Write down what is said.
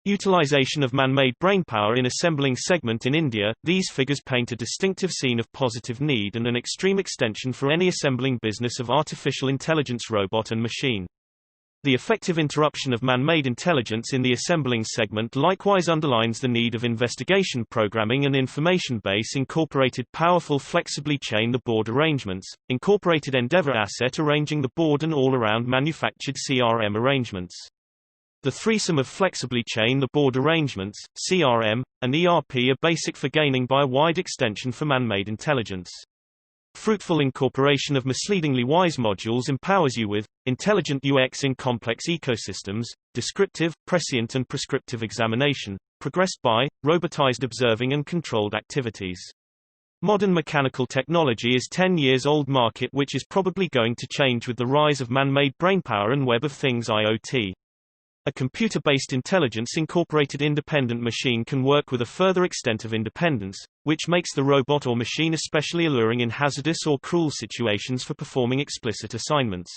Utilization of man-made brainpower in assembling segment in India. These figures paint a distinctive scene of positive need and an extreme extension for any assembling business of artificial intelligence robot and machine. The effective interruption of man-made intelligence in the assembling segment likewise underlines the need of investigation programming and information base incorporated powerful flexibly chain the board arrangements, incorporated endeavor asset arranging the board and all-around manufactured CRM arrangements. The threesome of flexibly chain the board arrangements, CRM, and ERP are basic for gaining by a wide extension for man-made intelligence. Fruitful incorporation of misleadingly wise modules empowers you with intelligent UX in complex ecosystems, descriptive, prescient and prescriptive examination, progressed by robotized observing and controlled activities. Modern mechanical technology is 10 years old market which is probably going to change with the rise of man-made brainpower and Web of Things IoT. A computer-based intelligence incorporated independent machine can work with a further extent of independence, which makes the robot or machine especially alluring in hazardous or cruel situations for performing explicit assignments.